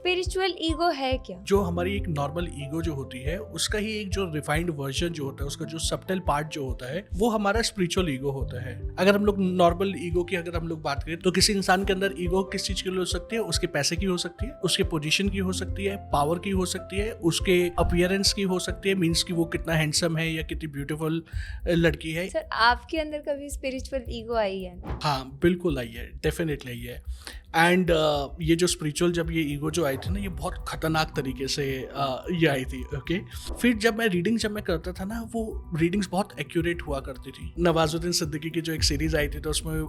Spiritual ego है क्या? जो हमारी एक नॉर्मल ईगो जो होती है उसका ही एक जो रिफाइंड वर्जन जो होता है, उसका जो सबटल पार्ट जो होता है वो हमारा स्पिरिचुअल ईगो होता है। अगर हम लोग नॉर्मल ईगो की अगर हम लोग बात करें तो किसी इंसान के अंदर ईगो किस चीज की हो सकती है? उसके पैसे की हो सकती है, उसके पोजीशन की हो सकती है, पावर की हो सकती है, उसके अपीयरेंस की हो सकती है, मीन्स कि वो कितना हैंडसम है या कितनी ब्यूटीफुल लड़की है। सर, आपके अंदर कभी स्पिरिचुअल ईगो आई है? हाँ बिल्कुल आई है, डेफिनेटली आई है। एंड ये जो स्पिरिचुअल जब ये ईगो जो आई थी ना, ये बहुत खतरनाक तरीके से ये आई थी। ओके, फिर जब मैं करता था ना, वो रीडिंग्स बहुत एक्यूरेट हुआ करती थी। नवाजुद्दीन सिद्दीकी की जो एक सीरीज आई थी तो उसमें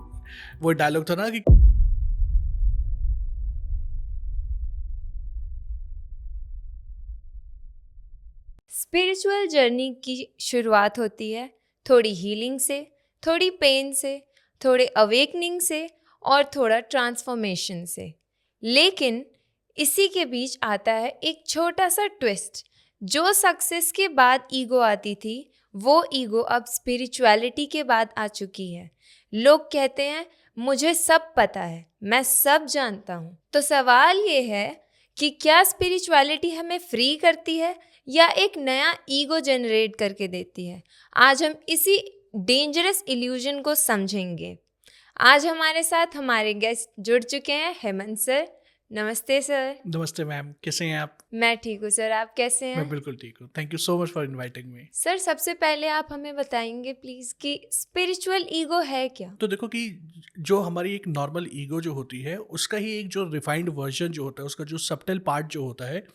वो डायलॉग था ना कि स्पिरिचुअल जर्नी की शुरुआत होती है थोड़ी हीलिंग से, थोड़ी पेन से, थोड़े अवेकनिंग से और थोड़ा ट्रांसफॉर्मेशन से। लेकिन इसी के बीच आता है एक छोटा सा ट्विस्ट। जो सक्सेस के बाद ईगो आती थी, वो ईगो अब स्पिरिचुअलिटी के बाद आ चुकी है। लोग कहते हैं मुझे सब पता है, मैं सब जानता हूँ। तो सवाल ये है कि क्या स्पिरिचुअलिटी हमें फ्री करती है या एक नया ईगो जनरेट करके देती है? आज हम इसी डेंजरस इल्यूजन को समझेंगे। आज हमारे साथ हमारे गेस्ट जुड़ चुके हैं। हेमंत सर, नमस्ते सर। नमस्ते मैम, कैसे हैं आप? मैं ठीक हूँ सर, आप कैसे मैं हैं? बिल्कुल ठीक हूँ, thank you so much for inviting me. Sir, सबसे पहले आप हमें बताएंगे प्लीज़ कि स्पिरिचुअल ईगो है क्या? तो देखो कि जो हमारी एक नॉर्मल ईगो जो होती है उसका ही एक जो रिफाइंड वर्जन जो होता है, उसका जो सबटल पार्ट जो होता है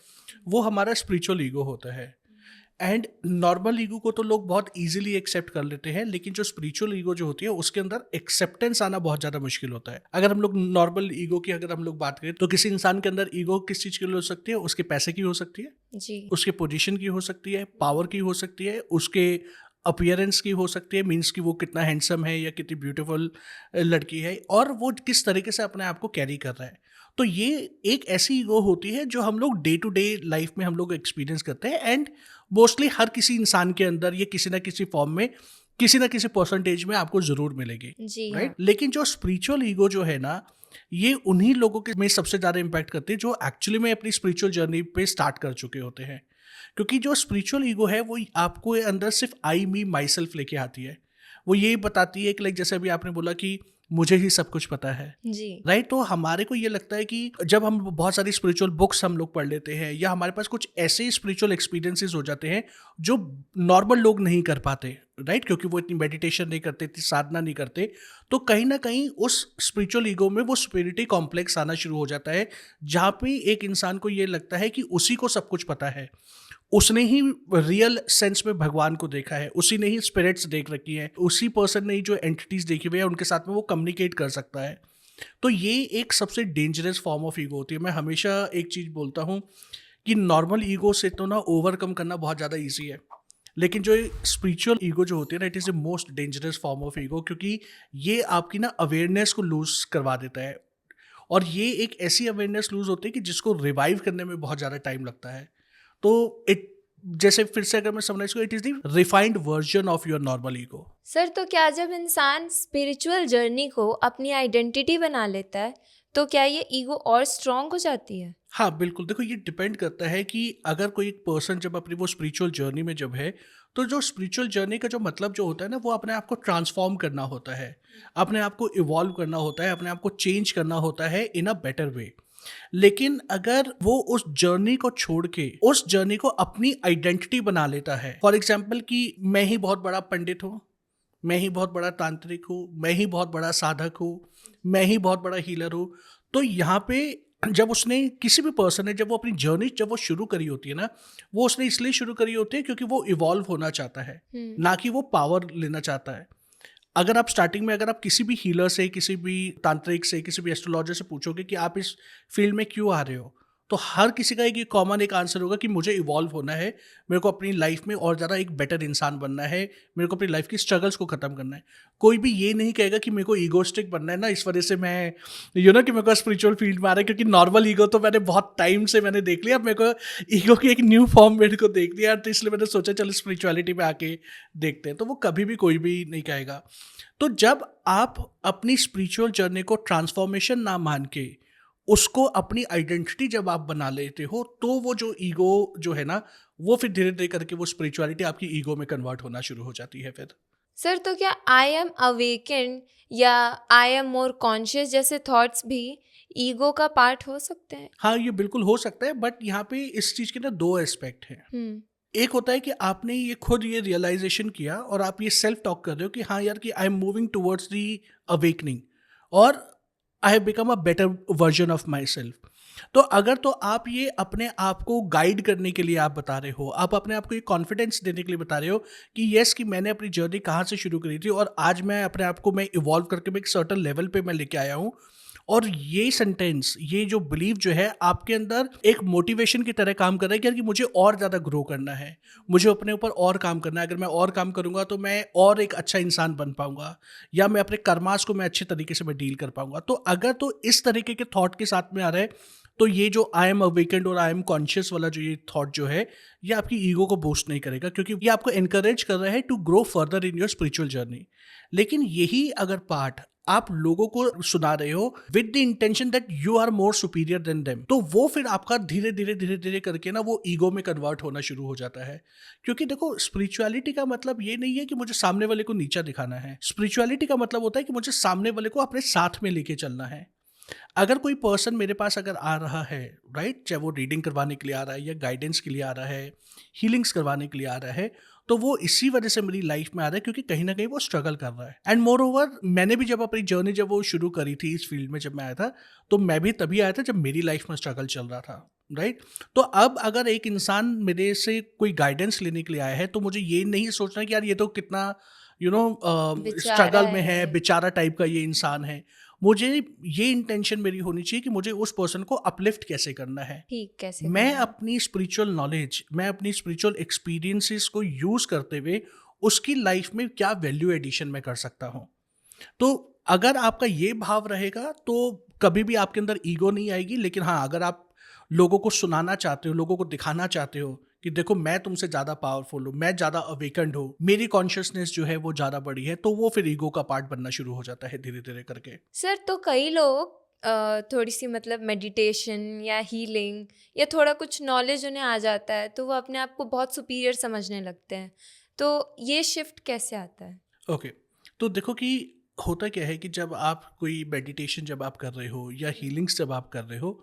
वो हमारा स्पिरिचुअल ईगो होता है। एंड नॉर्मल ईगो को तो लोग बहुत इजीली एक्सेप्ट कर लेते हैं, लेकिन जो स्पिरिचुअल ईगो जो होती है उसके अंदर एक्सेप्टेंस आना बहुत ज़्यादा मुश्किल होता है। अगर हम लोग नॉर्मल ईगो की अगर हम लोग बात करें तो किसी इंसान के अंदर ईगो किस चीज़ की हो सकती है? उसके पैसे की हो सकती है, जी। उसके पोजीशन की हो सकती है, पावर की हो सकती है, उसके अपीयरेंस की हो सकती है, मीन्स कि वो कितना हैंडसम है या कितनी ब्यूटीफुल लड़की है, और वो किस तरीके से अपने आप को कैरी कर रहा है। तो ये एक ऐसी ईगो होती है जो हम लोग डे टू डे लाइफ में हम लोग एक्सपीरियंस करते हैं। एंड मोस्टली हर किसी इंसान के अंदर ये किसी ना किसी फॉर्म में, किसी ना किसी परसेंटेज में आपको ज़रूर मिलेगी, जी हाँ। राइट? लेकिन जो स्पिरिचुअल ईगो जो है ना, ये उन्हीं लोगों के में सबसे ज़्यादा इम्पैक्ट करती है जो एक्चुअली में अपनी स्पिरिचुअल जर्नी पे स्टार्ट कर चुके होते हैं। क्योंकि जो स्पिरिचुअल ईगो है वो आपको अंदर सिर्फ आई मी माई सेल्फ लेके आती है। वो ये बताती है कि लाइक जैसे अभी आपने बोला कि मुझे ही सब कुछ पता है, जी। राइट? तो हमारे को ये लगता है कि जब हम बहुत सारी स्पिरिचुअल बुक्स हम लोग पढ़ लेते हैं या हमारे पास कुछ ऐसे स्पिरिचुअल एक्सपीरियंसेस हो जाते हैं जो नॉर्मल लोग नहीं कर पाते, राइट? क्योंकि वो इतनी मेडिटेशन नहीं करते, इतनी साधना नहीं करते, तो कहीं ना कहीं उस स्पिरिचुअल ईगो में वो स्पिरिटी कॉम्प्लेक्स आना शुरू हो जाता है, जहाँ पे एक इंसान को ये लगता है कि उसी को सब कुछ पता है, उसने ही रियल सेंस में भगवान को देखा है, उसी ने ही स्पिरिट्स देख रखी है, उसी पर्सन ने ही जो एंटिटीज देखी हुई है उनके साथ में वो कम्युनिकेट कर सकता है। तो ये एक सबसे डेंजरस फॉर्म ऑफ ईगो होती है। मैं हमेशा एक चीज़ बोलता हूँ कि नॉर्मल ईगो से तो ना ओवरकम करना बहुत ज़्यादा ईजी है, लेकिन जो स्पिरिचुअल ईगो जो होती है ना, it is the most dangerous form of ego, क्योंकि ये आपकी ना अवेयरनेस को लूज करवा देता है। और ये एक ऐसी अवेयरनेस लूज होती है कि जिसको रिवाइव करने में बहुत ज़्यादा टाइम लगता है। तो इट, जैसे फिर से अगर मैं समझ को, it is the refined version of your normal ego. Sir, तो क्या जब इंसान स्पिरिचुअल जर्नी को अपनी आइडेंटिटी बना लेता है तो क्या ये ईगो और स्ट्रांग हो जाती है? हाँ बिल्कुल, देखो ये डिपेंड करता है कि अगर कोई एक पर्सन जब अपनी वो स्पिरिचुअल जर्नी में जब है, तो जो स्पिरिचुअल जर्नी का जो मतलब जो होता है ना, वो अपने आप को ट्रांसफॉर्म करना होता है, अपने आप को इवॉल्व करना होता है, अपने आप को चेंज करना होता है इन अ बेटर वे। लेकिन अगर वो उस जर्नी को छोड़ के उस जर्नी को अपनी आइडेंटिटी बना लेता है, फॉर एग्जाम्पल कि मैं ही बहुत बड़ा पंडित हूँ, मैं ही बहुत बड़ा तांत्रिक हूँ, मैं ही बहुत बड़ा साधक हूँ, मैं ही बहुत बड़ा हीलर हूँ, तो यहाँ पे जब उसने किसी भी पर्सन ने जब वो अपनी जर्नी जब वो शुरू करी होती है ना, वो उसने इसलिए शुरू करी होती है क्योंकि वो इवॉल्व होना चाहता है, ना कि वो पावर लेना चाहता है। अगर आप स्टार्टिंग में अगर आप किसी भी हीलर से, किसी भी तांत्रिक से, किसी भी एस्ट्रोलॉजर से पूछोगे कि आप इस फील्ड में क्यों आ रहे हो, तो हर किसी का एक कॉमन एक आंसर होगा कि मुझे इवॉल्व होना है, मेरे को अपनी लाइफ में और ज़्यादा एक बेटर इंसान बनना है, मेरे को अपनी लाइफ की स्ट्रगल्स को ख़त्म करना है। कोई भी ये नहीं कहेगा कि मेरे को ईगोस्टिक बनना है ना, इस वजह से मैं कि मेरे को स्पिरिचुअल फील्ड में आ रहा है, क्योंकि नॉर्मल ईगो तो मैंने बहुत टाइम से मैंने देख लिया, अब मेरे को ईगो की एक न्यू फॉर्म मेरे को देख लिया, तो इसलिए मैंने सोचा चलो स्पिरिचुअलिटी में आके देखते हैं। तो वो कभी भी कोई भी नहीं कहेगा। तो जब आप अपनी स्पिरिचुअल जर्नी को ट्रांसफॉर्मेशन ना मान के उसको अपनी आइडेंटिटी जब आप बना लेते हो, तो वो जो ईगो जो है ना, वो फिर धीरे-धीरे करके वो स्पिरिचुअलिटी आपकी ईगो में कन्वर्ट होना शुरू हो जाती है फिर। सर, तो क्या आई एम अवेकेंड या आई एम मोर कॉन्शियस जैसे थॉट्स भी ईगो का पार्ट हो सकते हैं? हाँ, ये बिल्कुल हो सकता है, बट यहाँ पे इस चीज़ के ना 2 एस्पेक्ट हैं। हुँ। एक होता है कि आपने ये खुद ये रियलाइज़ेशन किया और आप ये सेल्फ टॉक कर रहे हो कि हाँ यार, कि I am moving towards the awakening और I have become a better version of myself. तो अगर तो आप ये अपने आप को गाइड करने के लिए आप बता रहे हो, आप अपने आप को ये कॉन्फिडेंस देने के लिए बता रहे हो कि यस, कि मैंने अपनी जर्नी कहाँ से शुरू करी थी और आज मैं अपने आप को मैं इवॉल्व करके मैं एक सर्टेन लेवल पे मैं लेके आया हूँ। और ये सेंटेंस, ये जो बिलीव जो है आपके अंदर एक मोटिवेशन की तरह काम कर रहा है कि यार, कि मुझे और ज़्यादा ग्रो करना है, मुझे अपने ऊपर और काम करना है। अगर मैं और काम करूँगा तो मैं और एक अच्छा इंसान बन पाऊँगा, या मैं अपने कर्मास को मैं अच्छे तरीके से मैं डील कर पाऊँगा। तो अगर तो इस तरीके के थॉट के साथ में आ रहा है, तो ये जो आई एम अवेकेंड और आई एम कॉन्शियस वाला जो ये थॉट जो है, ये आपकी ईगो को बूस्ट नहीं करेगा, क्योंकि ये आपको एनकरेज कर रहा है to grow further in your spiritual journey. लेकिन यही अगर पार्ट आप लोगों को सुना रहे हो with the intention that you are more superior than them, तो वो फिर आपका धीरे धीरे करके ना वो ईगो में कन्वर्ट होना शुरू हो जाता है। क्योंकि देखो, स्पिरिचुअलिटी का मतलब ये नहीं है कि मुझे सामने वाले को नीचा दिखाना है। स्पिरिचुअलिटी का मतलब होता है कि मुझे सामने वाले को अपने साथ में लेके चलना है। अगर कोई पर्सन मेरे पास अगर आ रहा है, राइट, चाहे वो रीडिंग करवाने के लिए आ रहा है या गाइडेंस के लिए आ रहा है, हीलिंग्स करवाने के लिए आ रहा है, तो वो इसी वजह से मेरी लाइफ में आ रहा है क्योंकि कहीं ना कहीं वो स्ट्रगल कर रहा है। एंड मोर ओवर, मैंने भी जब अपनी जर्नी जब वो शुरू करी थी इस फील्ड में, जब मैं आया था, तो मैं भी तभी आया था जब मेरी लाइफ में स्ट्रगल चल रहा था, राइट। तो अब अगर एक इंसान मेरे से कोई गाइडेंस लेने के लिए आया है, तो मुझे ये नहीं सोचना कि यार ये तो कितना बेचारा स्ट्रगल में है, है। बेचारा टाइप का ये इंसान है। मुझे ये इंटेंशन मेरी होनी चाहिए कि मुझे उस पर्सन को अपलिफ्ट कैसे करना है। ठीक कैसे मैं करना है? अपनी स्पिरिचुअल नॉलेज, मैं अपनी स्पिरिचुअल एक्सपीरियंसेस को यूज़ करते हुए उसकी लाइफ में क्या वैल्यू एडिशन मैं कर सकता हूँ। तो अगर आपका ये भाव रहेगा, तो कभी भी आपके अंदर ईगो नहीं आएगी। लेकिन हाँ, अगर आप लोगों को सुनाना चाहते हो, लोगों को दिखाना चाहते हो कि देखो, मैं तुमसे ज़्यादा पावरफुल हूँ, मैं ज़्यादा अवेकन्ड हूँ, मेरी कॉन्शियसनेस जो है वो ज़्यादा बड़ी है, तो वो फिर ईगो का पार्ट बनना शुरू हो जाता है धीरे धीरे करके। सर, तो कई लोग थोड़ी सी मतलब मेडिटेशन या हीलिंग या थोड़ा कुछ नॉलेज उन्हें आ जाता है, तो वो अपने आप को बहुत सुपीरियर समझने लगते हैं। तो ये शिफ्ट कैसे आता है? ओके, तो देखो कि होता क्या है कि जब आप कोई मेडिटेशन जब आप कर रहे हो या हीलिंग्स जब आप कर रहे हो,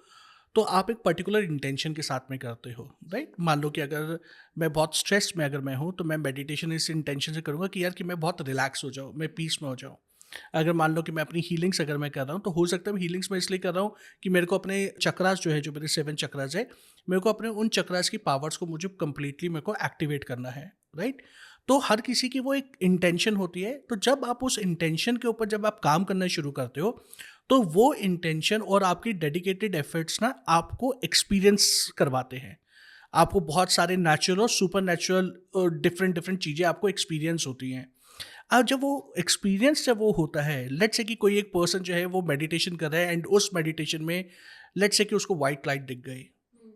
तो आप एक पर्टिकुलर इंटेंशन के साथ में करते हो, राइट। मान लो कि अगर मैं बहुत स्ट्रेस में अगर मैं हूँ, तो मैं मेडिटेशन इस इंटेंशन से करूँगा कि यार, कि मैं बहुत रिलैक्स हो जाऊँ, मैं पीस में हो जाऊँ। अगर मान लो कि मैं अपनी हीलिंग्स अगर मैं कर रहा हूँ, तो हो सकता है हीलिंग्स मैं इसलिए कर रहा हूँ कि मेरे को अपने चक्रास जो है, जो मेरे 7 चक्रास है, मेरे को अपने उन चक्रास की पावर्स को मुझे कंप्लीटली मेरे को एक्टिवेट करना है, राइट। तो हर किसी की वो एक इंटेंशन होती है। तो जब आप उस इंटेंशन के ऊपर जब आप काम करना शुरू करते हो, तो वो इंटेंशन और आपकी डेडिकेटेड एफर्ट्स ना आपको एक्सपीरियंस करवाते हैं। आपको बहुत सारे नेचुरल और सुपर नेचुरल डिफरेंट डिफरेंट चीज़ें आपको एक्सपीरियंस होती हैं। अब जब वो एक्सपीरियंस जब वो होता है, लेट्स से कि कोई एक पर्सन जो है वो मेडिटेशन कर रहा है, एंड उस मेडिटेशन में लेट्स से कि उसको वाइट लाइट दिख गई,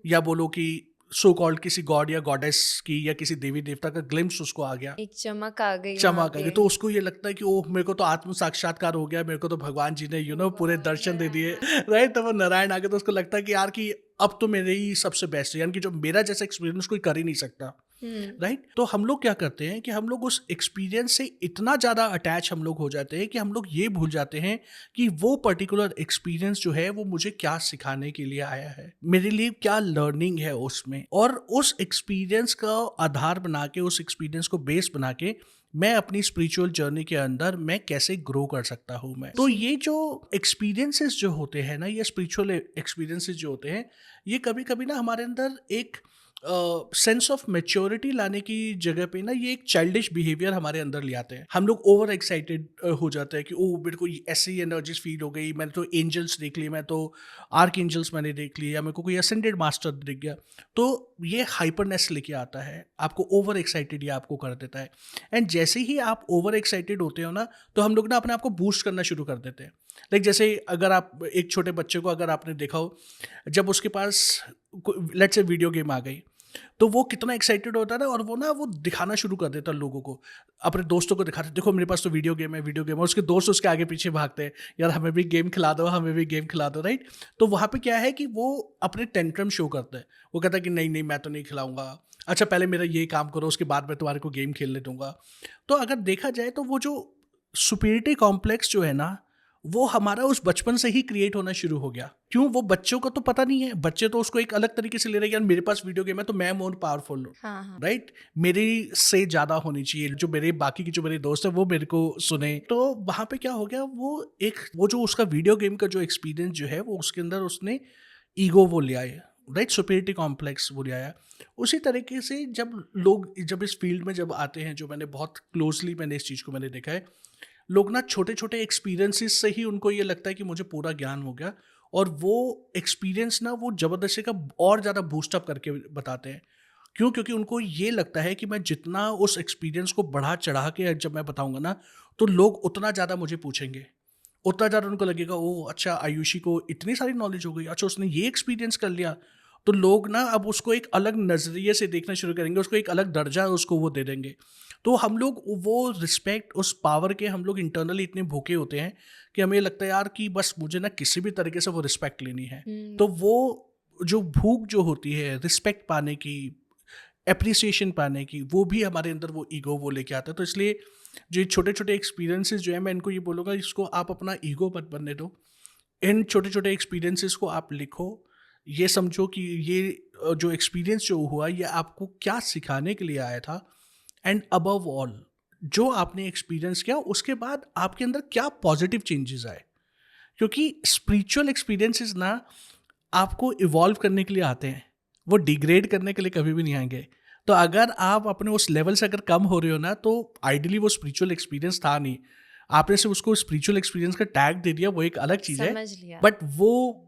या बोलो कि सो कॉल्ड किसी गॉड या गॉडेस की या किसी देवी देवता का ग्लिम्स उसको आ गया, एक चमक आ गई वहाँ चमक आ गई, पे। तो उसको ये लगता है कि ओह, मेरे को तो आत्म साक्षात्कार हो गया, मेरे को तो भगवान जी ने पूरे दर्शन दे दिए, राइट। तो वो नारायण आ गए, तो उसको लगता है कि यार, कि अब तो मेरे ही सबसे बेस्ट है, यानी कि जो मेरा जैसा एक्सपीरियंस कोई कर ही नहीं सकता, हुँ। राइट। तो हम लोग क्या करते हैं कि हम लोग उस एक्सपीरियंस से इतना ज़्यादा अटैच हम लोग हो जाते हैं कि हम लोग ये भूल जाते हैं कि वो पर्टिकुलर एक्सपीरियंस जो है वो मुझे क्या सिखाने के लिए आया है, मेरे लिए क्या लर्निंग है उसमें, और उस एक्सपीरियंस का आधार बना के, उस एक्सपीरियंस को बेस बना के मैं अपनी स्पिरिचुअल जर्नी के अंदर मैं कैसे ग्रो कर सकता हूँ मैं। तो ये जो एक्सपीरियंसेस जो होते हैं ना, ये स्पिरिचुअल एक्सपीरियंसेस जो होते हैं, ये कभी कभी ना हमारे अंदर एक सेंस ऑफ मेच्योरिटी लाने की जगह पे ना, ये एक चाइल्डिश बिहेवियर हमारे अंदर ले आते हैं। हम लोग ओवर एक्साइटेड हो जाते हैं कि ओह, मेरे को ऐसी एनर्जीज फील हो गई, मैंने तो एंजल्स देख लिए, मैं तो आर्क एंजल्स मैंने देख लिए, या मेरे को कोई असेंडेड मास्टर दिख गया। तो ये हाइपरनेस लेके आता है, आपको ओवर एक्साइटेड ये आपको कर देता है। एंड जैसे ही आप ओवर एक्साइटेड होते हो ना, तो हम लोग ना अपने आप को बूस्ट करना शुरू कर देते हैं। लाइक जैसे अगर आप एक छोटे बच्चे को अगर आपने देखा हो, जब उसके पास लेट्स से वीडियो गेम आ गई, तो वो कितना एक्साइटेड होता है ना, और वो ना वो दिखाना शुरू कर देता है लोगों को, अपने दोस्तों को दिखाते, देखो मेरे पास तो वीडियो गेम है, वीडियो गेम है। उसके दोस्त उसके आगे पीछे भागते हैं, यार हमें भी गेम खिला दो, हमें भी गेम खिला दो, राइट। तो वहाँ पे क्या है कि वो अपने टेंट्रम शो करता है। वो कहता है कि नहीं नहीं, मैं तो नहीं खिलाऊंगा, अच्छा पहले मेरा ये काम करो, उसके बाद मैं तुम्हारे को गेम खेलने दूंगा। तो अगर देखा जाए तो वो जो सुपीरियरिटी कॉम्प्लेक्स जो है ना, वो हमारा उस बचपन से ही क्रिएट होना शुरू हो गया। क्यों? वो बच्चों को तो पता नहीं है, बच्चे तो उसको एक अलग तरीके से ले रहे हैं, यार मेरे पास वीडियो गेम है तो मैं मोर पावरफुल हूँ, हाँ, हाँ। राइट। मेरे से ज्यादा होनी चाहिए, जो मेरे बाकी के जो मेरे दोस्त है वो मेरे को सुने। तो वहां पे क्या हो गया, वो जो उसका वीडियो गेम का जो एक्सपीरियंस जो है, वो उसके अंदर उसने ईगो वो ले आया, राइट, सुपीरियरिटी कॉम्प्लेक्स वो ले आया। उसी तरीके से जब इस फील्ड में जब आते हैं, जो मैंने बहुत क्लोजली मैंने इस चीज़ को मैंने देखा है, लोग ना छोटे छोटे एक्सपीरियंसेस से ही उनको ये लगता है कि मुझे पूरा ज्ञान हो गया, और वो एक्सपीरियंस ना वो ज़बरदस्ती का और ज़्यादा बूस्टअप करके बताते हैं। क्यों? क्योंकि उनको ये लगता है कि मैं जितना उस एक्सपीरियंस को बढ़ा चढ़ा के जब मैं बताऊंगा ना, तो लोग उतना ज़्यादा मुझे पूछेंगे, उतना ज़्यादा उनको लगेगा, ओह अच्छा आयुषी को इतनी सारी नॉलेज हो गई, अच्छा उसने ये एक्सपीरियंस कर लिया। तो लोग ना अब उसको एक अलग नज़रिए से देखना शुरू करेंगे, उसको एक अलग दर्जा उसको वो दे देंगे। तो हम लोग वो रिस्पेक्ट, उस पावर के हम लोग इंटरनली इतने भूखे होते हैं कि हमें लगता है यार कि बस मुझे ना किसी भी तरीके से वो रिस्पेक्ट लेनी है। तो वो जो भूख जो होती है रिस्पेक्ट पाने की, एप्रिसिएशन पाने की, वो भी हमारे अंदर वो ईगो वो लेके आता है। तो इसलिए जो छोटे छोटे एक्सपीरियंसेस जो है, मैं इनको ये बोलूँगा, इसको आप अपना ईगो मत बनने दो। इन छोटे छोटे एक्सपीरियंसेस को आप लिखो, ये समझो कि ये जो एक्सपीरियंस जो हुआ ये आपको क्या सिखाने के लिए आया था, एंड अबव ऑल जो आपने एक्सपीरियंस किया उसके बाद आपके अंदर क्या पॉजिटिव चेंजेस आए। क्योंकि स्पिरिचुअल एक्सपीरियंसेस ना आपको इवॉल्व करने के लिए आते हैं, वो डिग्रेड करने के लिए कभी भी नहीं आएंगे। तो अगर आप अपने उस लेवल से अगर कम हो रहे हो ना, तो आइडियली वो स्पिरिचुअल एक्सपीरियंस था नहीं, आपने सिर्फ उसको स्पिरिचुअल एक्सपीरियंस का टैग दे दिया, वो एक अलग चीज़ है, समझ लिया। बट वो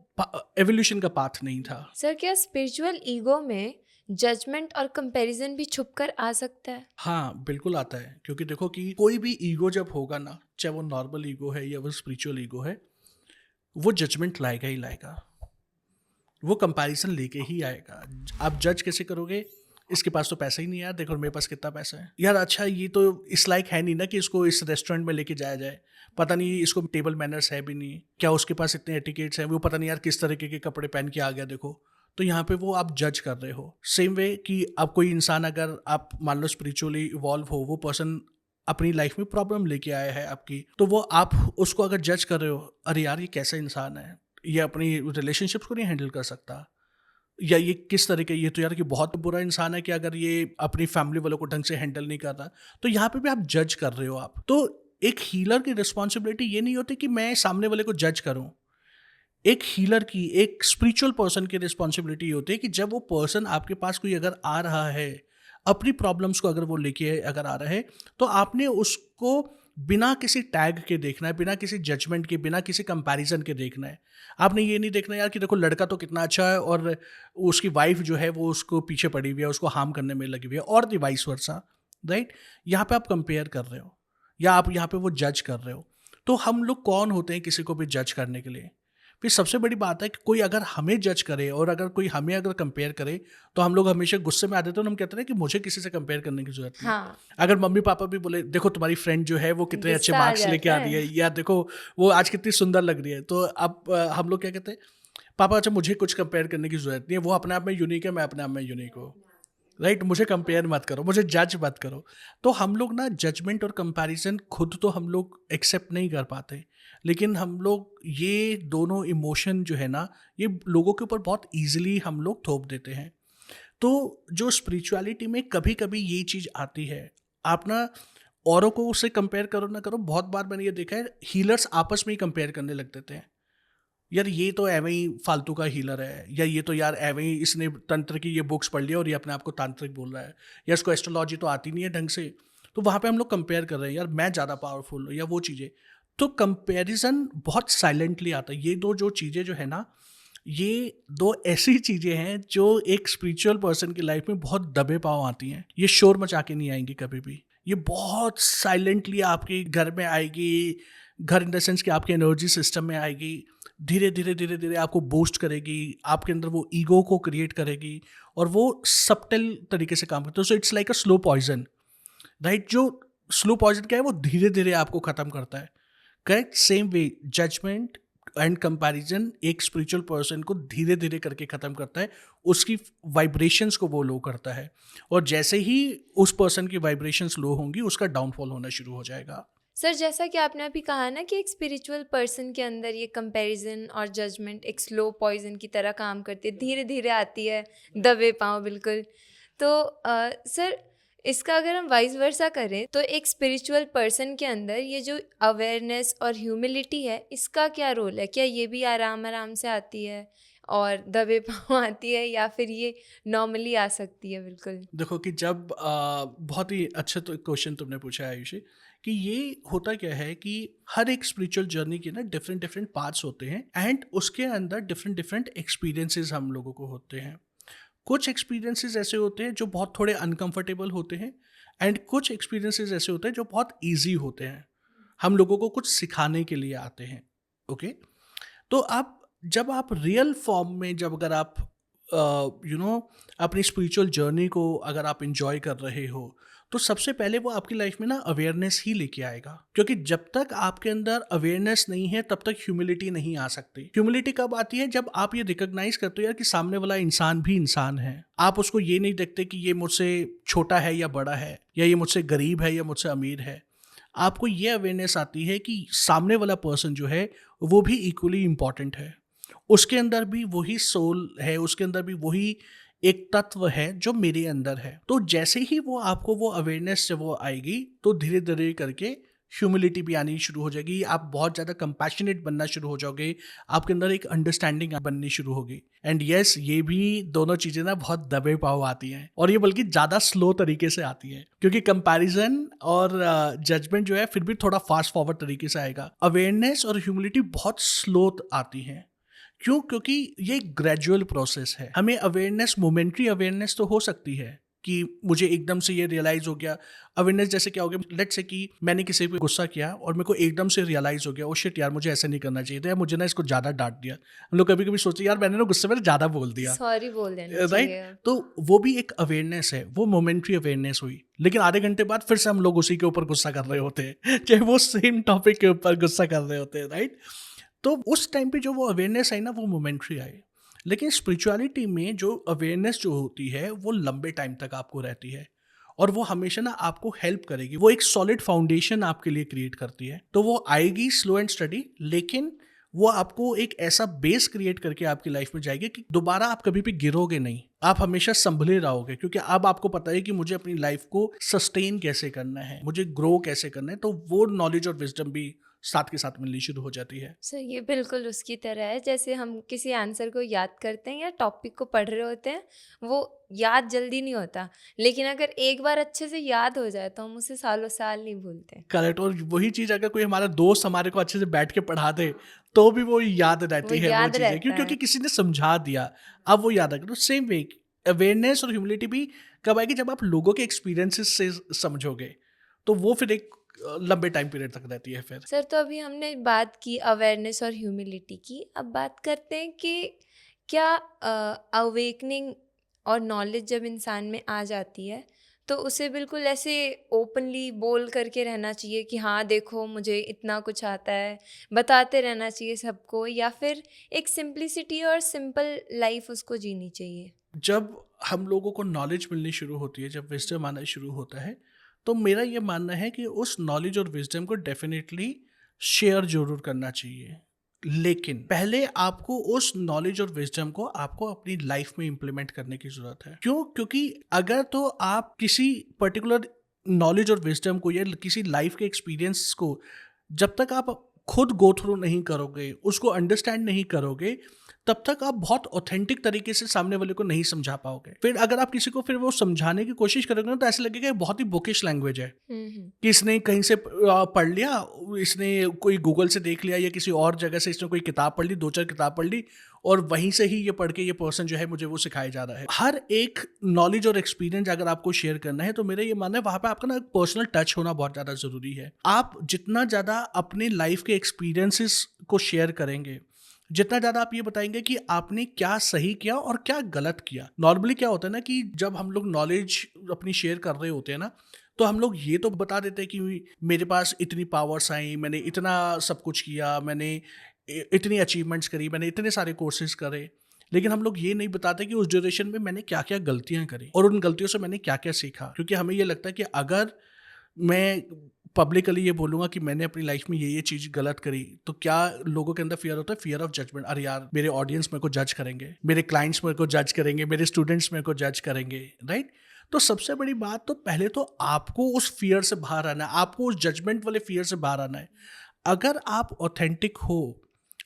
एवोल्यूशन का पाथ नहीं था। सर, क्या स्पिरिचुअल ईगो में जजमेंट और कंपैरिजन भी छुपकर आ सकता है? हाँ बिल्कुल आता है, क्योंकि देखो कि कोई भी ईगो जब होगा ना, चाहे वो नॉर्मल ईगो है या वो स्पिरिचुअल ईगो है, वो जजमेंट लाएगा ही लाएगा, वो कंपैरिजन लेके ही आएगा। आप जज कैसे करोगे? इसके पास तो पैसा ही नहीं है यार, देखो मेरे पास कितना पैसा है यार, अच्छा ये तो इस लायक है नहीं ना कि इसको इस रेस्टोरेंट में लेके जाया जाए, पता नहीं इसको टेबल मैनर्स है भी नहीं, क्या उसके पास इतने एटिकेट्स हैं, वो पता नहीं यार किस तरीके के कपड़े पहन के आ गया देखो। तो यहाँ पे वो आप जज कर रहे हो। सेम वे कि अब कोई इंसान, अगर आप मान लो स्पिरिचुअली इवॉल्व हो, वो पर्सन अपनी लाइफ में प्रॉब्लम लेके आया है आपकी, तो वो आप उसको अगर जज कर रहे हो, अरे यार ये कैसा इंसान है, ये अपनी रिलेशनशिप्स को नहीं हैंडल कर सकता, या ये किस तरीके, ये तो यार कि बहुत बुरा इंसान है कि अगर ये अपनी फैमिली वालों को ढंग से हैंडल नहीं कर रहा, तो यहाँ पे भी आप जज कर रहे हो आप। तो एक हीलर की रिस्पॉन्सिबिलिटी ये नहीं होती कि मैं सामने वाले को जज करूं, एक हीलर की, एक स्पिरिचुअल पर्सन की रिस्पॉन्सिबिलिटी ये होती है कि जब वो पर्सन आपके पास कोई अगर आ रहा है, अपनी प्रॉब्लम्स को अगर वो लेके अगर आ रहा है, तो आपने उसको बिना किसी टैग के देखना है, बिना किसी जजमेंट के, बिना किसी कंपैरिजन के देखना है। आपने ये नहीं देखना यार कि देखो लड़का तो कितना अच्छा है और उसकी वाइफ जो है वो उसको पीछे पड़ी हुई है, उसको हार्म करने में लगी हुई है, और दी वाइस वर्सा, राइट। यहाँ पे आप कंपेयर कर रहे हो, या आप यहाँ पे वो जज कर रहे हो। तो हम लोग कौन होते हैं किसी को भी जज करने के लिए? फिर सबसे बड़ी बात है कि कोई अगर हमें जज करे और अगर कोई हमें अगर कंपेयर करे, तो हम लोग हमेशा गुस्से में आ जाते हैं और हम कहते हैं कि मुझे किसी से कंपेयर करने की जरूरत नहीं। हाँ, अगर मम्मी पापा भी बोले देखो तुम्हारी फ्रेंड जो है वो कितने अच्छे गुस्सा आ मार्क्स लेके आ जाता रही है। है, या देखो वो आज कितनी सुंदर लग रही है, तो अब हम लोग क्या कहते हैं, पापा अच्छा मुझे कुछ कंपेयर करने की जरूरत नहीं है, वो अपने आप में यूनिक है, मैं अपने आप में यूनिक हूँ, राइट। मुझे कंपेयर मत करो, मुझे जज मत करो। तो हम लोग ना जजमेंट और कंपैरिजन खुद तो हम लोग एक्सेप्ट नहीं कर पाते, लेकिन हम लोग ये दोनों इमोशन जो है ना, ये लोगों के ऊपर बहुत ईजिली हम लोग थोप देते हैं। तो जो स्पिरिचुअलिटी में कभी कभी ये चीज़ आती है, आप ना औरों को उससे कंपेयर करो ना करो, बहुत बार मैंने ये देखा है हीलर्स आपस में ही कंपेयर करने लग देते हैं, यार ये तो एवं ही फालतू का हीलर है, या ये तो यार एवं ही इसने तंत्र की ये बुक्स पढ़ लिया और ये अपने आप को तांत्रिक बोल रहा है, या इसको एस्ट्रोलॉजी तो आती नहीं है ढंग से। तो वहाँ पे हम लोग कंपेयर कर रहे हैं, यार मैं ज़्यादा पावरफुल हूँ, या वो चीज़ें। तो कंपैरिजन बहुत साइलेंटली आता है। ये दो जो चीज़ें जो है ना, ये दो ऐसी चीज़ें हैं जो एक स्पिरिचुअल पर्सन की लाइफ में बहुत दबे पाँव आती हैं। ये शोर मचा के नहीं आएंगी कभी भी, ये बहुत साइलेंटली आपके घर में आएगी, घर इन द सेंस कि आपके एनर्जी सिस्टम में आएगी, धीरे धीरे धीरे धीरे आपको बूस्ट करेगी, आपके अंदर वो ईगो को क्रिएट करेगी और वो सबटल तरीके से काम करता है। So it's like a slow poison, right? जो स्लो पॉइजन क्या है, वो धीरे धीरे आपको ख़त्म करता है। Correct? Same way judgement and comparison एक स्पिरिचुअल पर्सन को धीरे धीरे करके ख़त्म करता है, उसकी वाइब्रेशंस को वो लो करता है, और जैसे ही उस पर्सन की वाइब्रेशंस लो होंगी उसका डाउनफॉल होना शुरू हो जाएगा। सर, जैसा कि आपने अभी कहा ना कि एक स्पिरिचुअल पर्सन के अंदर ये कंपैरिजन और जजमेंट एक स्लो पॉइजन की तरह काम करती है, धीरे धीरे आती है, दबे पाँव बिल्कुल। तो सर, इसका अगर हम वाइस वर्सा करें तो एक स्पिरिचुअल पर्सन के अंदर ये जो अवेयरनेस और ह्यूमिलिटी है, इसका क्या रोल है? क्या ये भी आराम आराम से आती है और दबे पाँव आती है, या फिर ये नॉर्मली आ सकती है बिल्कुल? देखो कि जब बहुत ही अच्छा तो क्वेश्चन तुमने पूछा है आयुषी, कि ये होता क्या है कि हर एक स्पिरिचुअल जर्नी के ना डिफरेंट डिफरेंट पार्ट्स होते हैं, एंड उसके अंदर डिफरेंट डिफरेंट एक्सपीरियंसेस हम लोगों को होते हैं। कुछ एक्सपीरियंसेस ऐसे होते हैं जो बहुत थोड़े अनकंफर्टेबल होते हैं, एंड कुछ एक्सपीरियंसेस ऐसे होते हैं जो बहुत ईजी होते हैं, हम लोगों को कुछ सिखाने के लिए आते हैं। ओके? तो आप जब आप रियल फॉर्म में, जब अगर आप अपनी स्पिरिचुअल जर्नी को अगर आप इंजॉय कर रहे हो, तो सबसे पहले वो आपकी लाइफ में ना अवेयरनेस ही लेके आएगा, क्योंकि जब तक आपके अंदर अवेयरनेस नहीं है तब तक ह्यूमिलिटी नहीं आ सकती। ह्यूमिलिटी कब आती है? जब आप ये रिकॉग्नाइज करते हो यार कि सामने वाला इंसान भी इंसान है। आप उसको ये नहीं देखते कि ये मुझसे छोटा है या बड़ा है, या ये मुझसे गरीब है या मुझसे अमीर है। आपको ये अवेयरनेस आती है कि सामने वाला पर्सन जो है वो भी इक्वली इम्पॉर्टेंट है, उसके अंदर भी वही सोल है, उसके अंदर भी वही एक तत्व है जो मेरे अंदर है। तो जैसे ही वो आपको वो अवेयरनेस जब वो आएगी, तो धीरे धीरे करके ह्यूमिलिटी भी आनी शुरू हो जाएगी, आप बहुत ज़्यादा कंपैशनेट बनना शुरू हो जाओगे, आपके अंदर एक अंडरस्टैंडिंग बननी शुरू होगी। एंड यस, ये भी दोनों चीज़ें ना बहुत दबे पाव आती हैं, और ये बल्कि ज़्यादा स्लो तरीके से आती हैं, क्योंकि कंपैरिजन और जजमेंट जो है फिर भी थोड़ा फास्ट फॉरवर्ड तरीके से आएगा। अवेयरनेस और ह्यूमिलिटी बहुत स्लो आती हैं। क्यों? क्योंकि ये एक ग्रेजुअल प्रोसेस है। हमें अवेयरनेस, मोमेंट्री अवेयरनेस तो हो सकती है कि मुझे एकदम से ये रियलाइज हो गया। अवेयरनेस जैसे क्या हो गया, लेट्स से कि मैंने किसी पे गुस्सा किया और मेरे को एकदम से रियलाइज हो गया, ओ शिट यार, मुझे ऐसा नहीं करना चाहिए था, या मुझे ना इसको ज़्यादा डांट दिया। हम लोग कभी कभी सोचते हैं यार मैंने ना गुस्से में ज़्यादा बोल दिया, सॉरी बोल देना राइट? चाहिए। तो वो भी एक अवेयरनेस है, वो मोमेंट्री अवेयरनेस हुई, लेकिन आधे घंटे बाद फिर से हम लोग उसी के ऊपर गुस्सा कर रहे होते हैं, चाहे वो सेम टॉपिक के ऊपर गुस्सा कर रहे होते हैं, राइट? तो उस टाइम पे जो वो अवेयरनेस आई ना, वो मोमेंट्री आई। लेकिन स्पिरिचुअलिटी में जो अवेयरनेस जो होती है वो लंबे टाइम तक आपको रहती है, और वो हमेशा ना आपको हेल्प करेगी, वो एक सॉलिड फाउंडेशन आपके लिए क्रिएट करती है। तो वो आएगी स्लो एंड स्टडी, लेकिन वो आपको एक ऐसा बेस क्रिएट करके आपकी लाइफ में जाएगी कि दोबारा आप कभी भी गिरोगे नहीं, आप हमेशा संभले रहोगे, क्योंकि अब आपको पता है कि मुझे अपनी लाइफ को सस्टेन कैसे करना है, मुझे ग्रो कैसे करना है। तो वो नॉलेज और विजडम भी साथ के साथ मिलनी शुरू हो जाती है। सर, ये बिल्कुल उसकी तरह है जैसे हम किसी आंसर को याद करते हैं या टॉपिक को पढ़ रहे होते हैं, वो याद जल्दी नहीं होता, लेकिन अगर एक बार अच्छे से याद हो जाए तो हम उसे सालों साल नहीं भूलते। करेक्ट। और वही चीज़ अगर कोई हमारा दोस्त हमारे को अच्छे से बैठ के पढ़ा दे, तो भी वो याद वो रहती है वो याद चीज़ें, रहता क्योंकि है। किसी ने समझा दिया, अब वो याद आ गया। तो सेम वे अवेयरनेस और ह्यूमिलिटी भी कब आएगी? जब आप लोगों के एक्सपीरियंसेस से समझोगे, तो वो फिर एक लंबे टाइम पीरियड तक रहती है फिर। सर, तो अभी हमने बात की अवेयरनेस और ह्यूमिलिटी की, अब बात करते हैं कि क्या अवेकनिंग और नॉलेज जब इंसान में आ जाती है तो उसे बिल्कुल ऐसे ओपनली बोल करके रहना चाहिए कि हाँ देखो मुझे इतना कुछ आता है, बताते रहना चाहिए सबको, या फिर एक सिंप्लिसिटी और सिंपल लाइफ उसको जीनी चाहिए? जब हम लोगों को नॉलेज मिलनी शुरू होती है, जब विजडम आना शुरू होता है, तो मेरा ये मानना है कि उस नॉलेज और विजडम को डेफिनेटली शेयर जरूर करना चाहिए, लेकिन पहले आपको उस नॉलेज और विजडम को आपको अपनी लाइफ में इम्प्लीमेंट करने की जरूरत है। क्यों? क्योंकि अगर तो आप किसी पर्टिकुलर नॉलेज और विजडम को या किसी लाइफ के एक्सपीरियंस को जब तक आप खुद गो थ्रू नहीं करोगे, उसको अंडरस्टैंड नहीं करोगे, तब तक आप बहुत ऑथेंटिक तरीके से सामने वाले को नहीं समझा पाओगे। फिर अगर आप किसी को फिर वो समझाने की कोशिश करोगे ना, तो ऐसा लगेगा ये बहुत ही बुकिश लैंग्वेज है, कि इसने कहीं से पढ़ लिया, इसने कोई गूगल से देख लिया या किसी और जगह से इसने कोई किताब पढ़ ली, 2-4 किताब पढ़ ली, और वहीं से ही ये पढ़ के ये पर्सन जो है मुझे वो सिखाया जा रहा है। हर एक नॉलेज और एक्सपीरियंस अगर आपको शेयर करना है तो मेरा ये मानना है वहाँ पे आपका ना पर्सनल टच होना बहुत ज़्यादा ज़रूरी है। आप जितना ज़्यादा अपने लाइफ के एक्सपीरियंसेस को शेयर करेंगे, जितना ज़्यादा आप ये बताएंगे कि आपने क्या सही किया और क्या गलत किया। नॉर्मली क्या होता है ना कि जब हम लोग नॉलेज अपनी शेयर कर रहे होते हैं ना, तो हम लोग ये तो बता देते हैं कि मेरे पास इतनी पावर्स आई, मैंने इतना सब कुछ किया, मैंने इतनी अचीवमेंट्स करी, मैंने इतने सारे कोर्सेज करे। लेकिन हम लोग ये नहीं बताते कि उस ड्यूरेशन में मैंने क्या क्या गलतियां करी और उन गलतियों से मैंने क्या क्या सीखा। क्योंकि हमें ये लगता है कि अगर मैं पब्लिकली ये बोलूंगा कि मैंने अपनी लाइफ में ये चीज़ गलत करी, तो क्या लोगों के अंदर फियर होता है, फियर ऑफ जजमेंट। अरे यार, मेरे ऑडियंस मेरे को जज करेंगे, मेरे क्लाइंट्स मेरे को जज करेंगे, मेरे स्टूडेंट्स मेरे को जज करेंगे, राइट। तो सबसे बड़ी बात तो पहले तो आपको उस फियर से बाहर आना है, आपको उस जजमेंट वाले फियर से बाहर आना है। अगर आप ऑथेंटिक हो,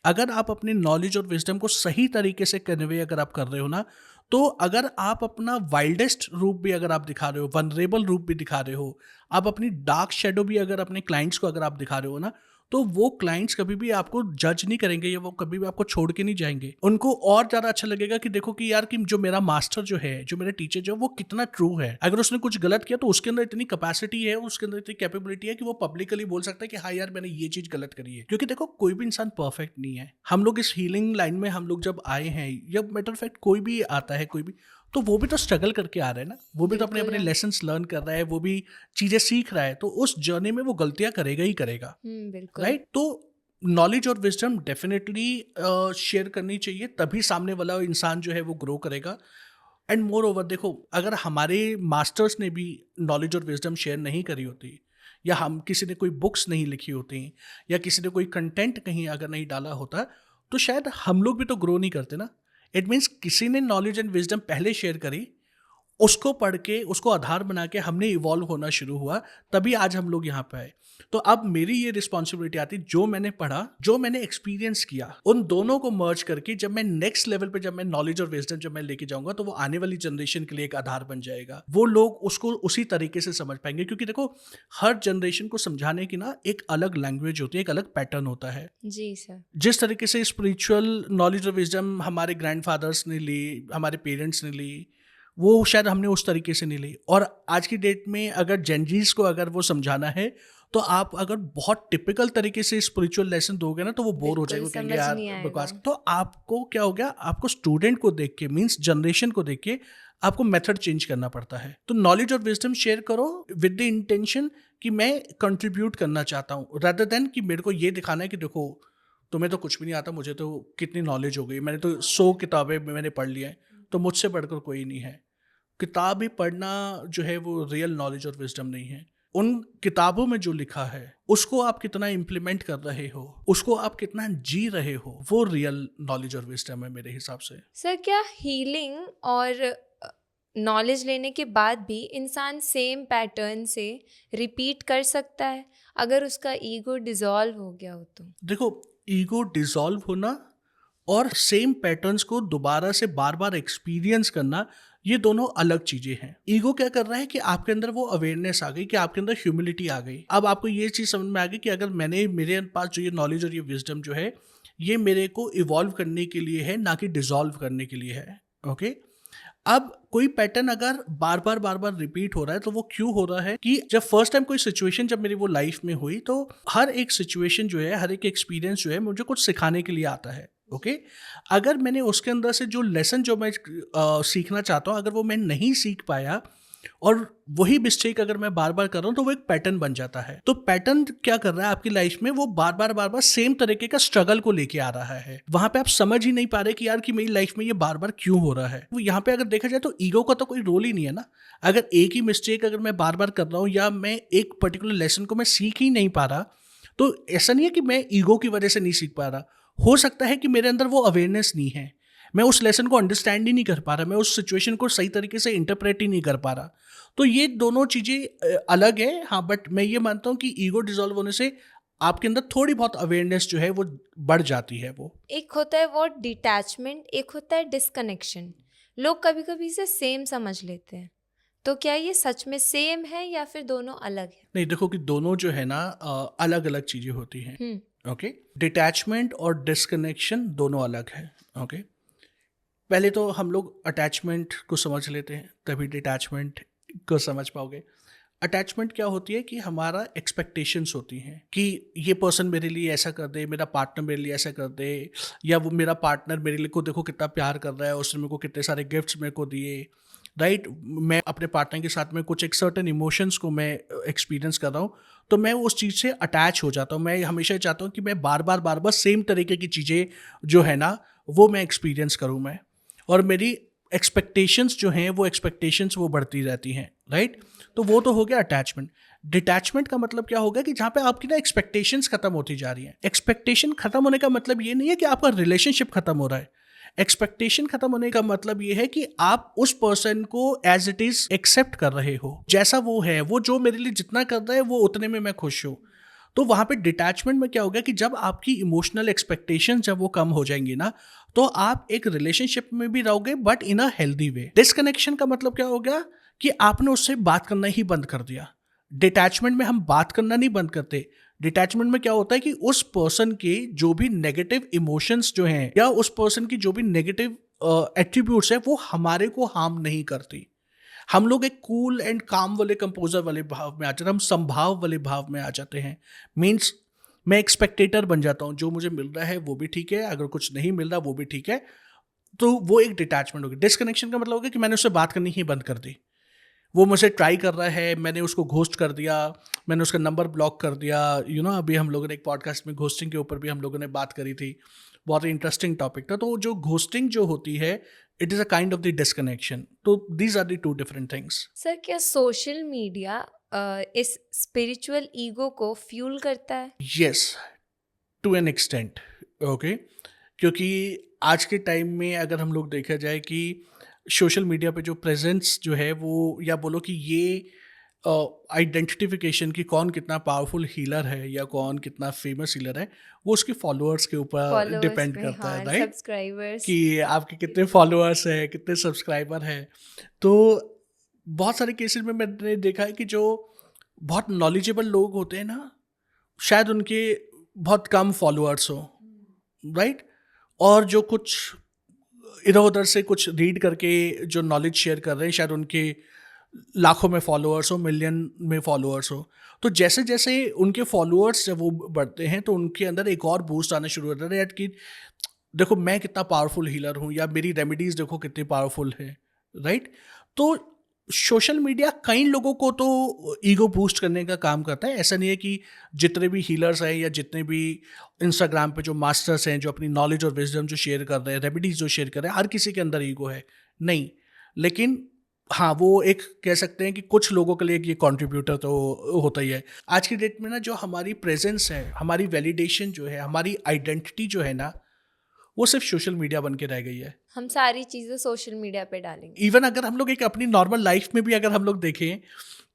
अगर आप अपने नॉलेज और विजडम को सही तरीके से कन्वे अगर आप कर रहे हो ना, तो अगर आप अपना वाइल्डेस्ट रूप भी अगर आप दिखा रहे हो, वनरेबल रूप भी दिखा रहे हो, आप अपनी डार्क शेडो भी अगर अपने क्लाइंट्स को अगर आप दिखा रहे हो ना, तो वो क्लाइंट्स कभी भी आपको जज नहीं करेंगे या वो कभी भी आपको छोड़ के नहीं जाएंगे। उनको और ज़्यादा अच्छा लगेगा कि देखो कि यार कि जो मेरा मास्टर जो है, जो मेरा टीचर जो है, वो कितना ट्रू है। अगर उसने कुछ गलत किया तो उसके अंदर इतनी कैपेसिटी है, उसके अंदर इतनी कैपेबिलिटी है कि वो पब्लिकली बोल सकता है कि हाँ यार, मैंने ये चीज़ गलत करी है। क्योंकि देखो, कोई भी इंसान परफेक्ट नहीं है। हम लोग इस हीलिंग लाइन में हम लोग जब आए हैं, या मैटर ऑफ फैक्ट कोई भी आता है, कोई भी, तो वो भी तो स्ट्रगल करके आ रहा है ना, वो भी तो अपने बिल्कुल अपने हाँ। लेसन्स लर्न कर रहा है, वो भी चीज़ें सीख रहा है। तो उस जर्नी में वो गलतियां करेगा ही करेगा, बिल्कुल। राइट। तो नॉलेज और विजडम डेफिनेटली शेयर करनी चाहिए, तभी सामने वाला इंसान जो है वो ग्रो करेगा। एंड मोर ओवर, देखो, अगर हमारे मास्टर्स ने भी नॉलेज और विजडम शेयर नहीं करी होती, या हम किसी ने कोई बुक्स नहीं लिखी होती, या किसी ने कोई कंटेंट कहीं अगर नहीं डाला होता, तो शायद हम लोग भी तो ग्रो नहीं करते ना। इट मीन्स किसी ने नॉलेज एंड विजडम पहले शेयर करी, उसको पढ़ के, उसको आधार बना के हमने इवॉल्व होना शुरू हुआ, तभी आज हम लोग यहाँ पे आए। तो अब मेरी ये रिस्पॉन्सिबिलिटी आती, जो मैंने पढ़ा, जो मैंने एक्सपीरियंस किया, उन दोनों को मर्ज करके जब मैं नेक्स्ट लेवल पे, जब मैं नॉलेज और विजडम जब मैं लेके जाऊंगा, तो वो आने वाली जनरेशन के लिए एक आधार बन जाएगा। वो लोग उसको उसी तरीके से समझ पाएंगे। क्योंकि देखो, हर जनरेशन को समझाने की ना एक अलग लैंग्वेज होती है, एक अलग पैटर्न होता है। जी सर। जिस तरीके से स्पिरिचुअल नॉलेज और विजडम हमारे ग्रैंडफादर्स ने ली, हमारे पेरेंट्स ने ली, वो शायद हमने उस तरीके से नहीं ली। और आज की डेट में अगर जेनजीज को अगर वो समझाना है, तो आप अगर बहुत टिपिकल तरीके से स्पिरिचुअल लेसन दोगे ना, तो वो बोर हो बिल्कुल जाएंगे, कहेंगे समझ यार नहीं आएगा। बकवास। तो आपको क्या हो गया, आपको स्टूडेंट को देख के, मीन्स जनरेशन को देख के आपको मेथड चेंज करना पड़ता है। तो नॉलेज और विजडम शेयर करो विद द इंटेंशन कि मैं कंट्रीब्यूट करना चाहता हूँ, रादर देन कि मेरे को ये दिखाना है कि देखो, तुम्हें तो कुछ भी नहीं आता, मुझे तो कितनी नॉलेज हो गई, मैंने तो 100 किताबें मैंने पढ़ ली हैं, तो मुझसे बढ़कर कोई नहीं है। किताब ही पढ़ना जो है वो रियल नॉलेज और विजडम नहीं है। उन किताबों में जो लिखा है, उसको आप कितना इम्प्लीमेंट कर रहे हो, उसको आप कितना जी रहे हो, वो रियल नॉलेज और विजडम है मेरे हिसाब से। सर, क्या हीलिंग और नॉलेज लेने के बाद भी इंसान सेम पैटर्न से रिपीट कर सकता है अगर उसका ईगो डिसॉल्व हो गया हो तो? देखो, ईगो डिसॉल्व होना और सेम पैटर्न्स को दोबारा से बार बार एक्सपीरियंस करना, ये दोनों अलग चीजें हैं। ईगो क्या कर रहा है कि आपके अंदर वो अवेयरनेस आ गई, कि आपके अंदर ह्यूमिलिटी आ गई। अब आपको ये चीज समझ में आ गई कि अगर मेरे पास जो ये नॉलेज और ये विजडम जो है, ये मेरे को इवॉल्व करने के लिए है, ना कि डिसॉल्व करने के लिए है। ओके। अब कोई पैटर्न अगर बार बार रिपीट हो रहा है, तो वो क्यों हो रहा है कि जब फर्स्ट टाइम कोई सिचुएशन जब मेरी वो लाइफ में हुई, तो हर एक सिचुएशन जो है, हर एक एक्सपीरियंस जो है, मुझे कुछ सिखाने के लिए आता है। ओके। अगर मैंने उसके अंदर से जो लेसन जो मैं सीखना चाहता हूँ, अगर वो मैं नहीं सीख पाया, और वही मिस्टेक अगर मैं बार बार कर रहा हूँ, तो वो एक पैटर्न बन जाता है। तो पैटर्न क्या कर रहा है आपकी लाइफ में, वो बार बार सेम तरीके का स्ट्रगल को लेके आ रहा है। वहां पे आप समझ ही नहीं पा रहे कि यार कि मेरी लाइफ में ये बार बार क्यों हो रहा है। वो यहाँ पे अगर देखा जाए तो ईगो का तो कोई रोल ही नहीं है ना। अगर एक ही मिस्टेक अगर मैं बार बार कर रहा हूँ, या मैं एक पर्टिकुलर लेसन को मैं सीख ही नहीं पा रहा, तो ऐसा नहीं है कि मैं ईगो की वजह से नहीं सीख पा रहा। हो सकता है कि मेरे अंदर वो अवेयरनेस नहीं है, मैं उस लेसन को अंडरस्टैंड ही नहीं कर पा रहा, मैं उस सिचुएशन को सही तरीके से इंटरप्रेट ही नहीं कर पा रहा। तो ये दोनों चीज़ें अलग है। हाँ, बट मैं ये मानता हूँ कि ईगो डिसॉल्व होने से आपके अंदर थोड़ी बहुत अवेयरनेस जो है वो बढ़ जाती है। वो एक होता है वो डिटैचमेंट, एक होता है डिस्कनेक्शन। लोग कभी कभी इसे सेम समझ लेते हैं, तो क्या ये सच में सेम है या फिर दोनों अलग है? नहीं, देखो कि दोनों जो है ना अलग अलग चीज़ें होती हैं। ओके। डिटैचमेंट और डिस्कनेक्शन दोनों अलग है। ओके। पहले तो हम लोग अटैचमेंट को समझ लेते हैं, तभी डिटैचमेंट को समझ पाओगे। अटैचमेंट क्या होती है कि हमारा एक्सपेक्टेशंस होती हैं कि ये पर्सन मेरे लिए ऐसा कर दे, मेरा पार्टनर मेरे लिए ऐसा कर दे, या वो मेरा पार्टनर मेरे लिए को देखो कितना प्यार कर रहा है, उसने मेरे को कितने सारे गिफ्ट्स मेरे को दिए, राइट। मैं अपने पार्टनर के साथ में कुछ एक सर्टेन इमोशंस को मैं एक्सपीरियंस कर रहा हूँ, तो मैं उस चीज़ से अटैच हो जाता हूँ। मैं हमेशा चाहता हूँ कि मैं बार बार सेम तरीके की चीज़ें जो है ना वो मैं एक्सपीरियंस करूँ मैं, और मेरी एक्सपेक्टेशंस जो हैं वो एक्सपेक्टेशंस वो बढ़ती रहती हैं, राइट। तो वो तो हो गया अटैचमेंट। डिटैचमेंट का मतलब क्या होगा कि जहाँ पे आपकी ना एक्सपेक्टेशंस खत्म होती जा रही हैं। एक्सपेक्टेशन खत्म होने का मतलब ये नहीं है कि आपका रिलेशनशिप खत्म हो रहा है। एक्सपेक्टेशन खत्म होने का मतलब ये है कि आप उस पर्सन को एज इट इज एक्सेप्ट कर रहे हो, जैसा वो है, वो जो मेरे लिए जितना कर रहा है वो उतने में मैं खुश हूँ। तो वहाँ पे डिटैचमेंट में क्या होगा कि जब आपकी इमोशनल एक्सपेक्टेशन जब वो कम हो जाएंगी ना, तो आप एक रिलेशनशिप में भी रहोगे but in a healthy way. Disconnection का मतलब क्या हो गया कि आपने उससे बात करना ही बंद कर दिया। डिटैचमेंट में हम बात करना नहीं बंद करते। डिटैचमेंट में क्या होता है कि उस पर्सन के जो भी नेगेटिव इमोशंस जो हैं, या उस पर्सन की जो भी नेगेटिव एट्रीब्यूट्स है, वो हमारे को हार्म नहीं करती। हम लोग एक कूल एंड काम वाले कंपोजर वाले भाव में आ जाते हैं, हम संभाव वाले भाव में आ जाते हैं। मीन्स मैं एक स्पेक्टेटर बन जाता हूँ, जो मुझे मिल रहा है वो भी ठीक है, अगर कुछ नहीं मिल रहा वो भी ठीक है। तो वो एक डिटैचमेंट होगी। डिस्कनेक्शन का मतलब होगा कि मैंने उससे बात करनी ही बंद कर दी। वो मुझे ट्राई कर रहा है, मैंने उसको घोस्ट कर दिया, मैंने उसका नंबर ब्लॉक कर दिया। अभी हम लोगों ने एक पॉडकास्ट में घोस्टिंग के ऊपर भी हम लोगों ने बात करी थी, बहुत ही इंटरेस्टिंग टॉपिक था। तो जो घोस्टिंग जो होती है, it is a kind of the disconnection. तो these are the two different things. Sir, क्या सोशल मीडिया इस स्पिरिचुअल ईगो को फ्यूल करता है? Yes, to an extent. Okay. क्योंकि आज के टाइम में अगर हम लोग देखा जाए कि सोशल मीडिया पे जो प्रेजेंस जो है वो, या बोलो कि ये आइडेंटिफिकेशन की कौन कितना पावरफुल हीलर है या कौन कितना फेमस हीलर है, वो उसके फॉलोअर्स के ऊपर फॉलोअर्स डिपेंड पे, करता है, हाँ, राइट। सब्सक्राइबर्स। कि आपके कितने फॉलोअर्स हैं, कितने सब्सक्राइबर हैं। तो बहुत सारे केसेस में मैंने देखा है कि जो बहुत नॉलेजेबल लोग होते हैं ना, शायद उनके बहुत कम फॉलोअर्स हो, राइट। और जो कुछ इधर उधर से कुछ रीड करके जो नॉलेज शेयर कर रहे हैं, शायद उनके लाखों में फॉलोअर्स हो, मिलियन में फॉलोअर्स हो। तो जैसे जैसे उनके फॉलोअर्स जब वो बढ़ते हैं, तो उनके अंदर एक और बूस्ट आना शुरू होता है यार, कि देखो मैं कितना पावरफुल हीलर हूँ, या मेरी रेमेडीज देखो कितनी पावरफुल है, राइट। तो सोशल मीडिया कई लोगों को तो ईगो बूस्ट करने का काम करता है। ऐसा नहीं है कि जितने भी हीलर्स हैं या जितने भी इंस्टाग्राम पे जो मास्टर्स हैं, जो अपनी नॉलेज और विजडम जो शेयर कर रहे हैं, रेमेडीज जो शेयर कर रहे हैं, हर किसी के अंदर ईगो है, नहीं। लेकिन हाँ, वो एक कह सकते हैं कि कुछ लोगों के लिए ये कंट्रीब्यूटर तो होता ही है। आज की डेट में ना, जो हमारी प्रेजेंस है, हमारी वैलिडेशन जो है, हमारी आइडेंटिटी जो है ना, वो सिर्फ सोशल मीडिया बन के रह गई है। हम सारी चीज़ें सोशल मीडिया पे डालेंगे। इवन अगर हम लोग एक अपनी नॉर्मल लाइफ में भी अगर हम लोग देखें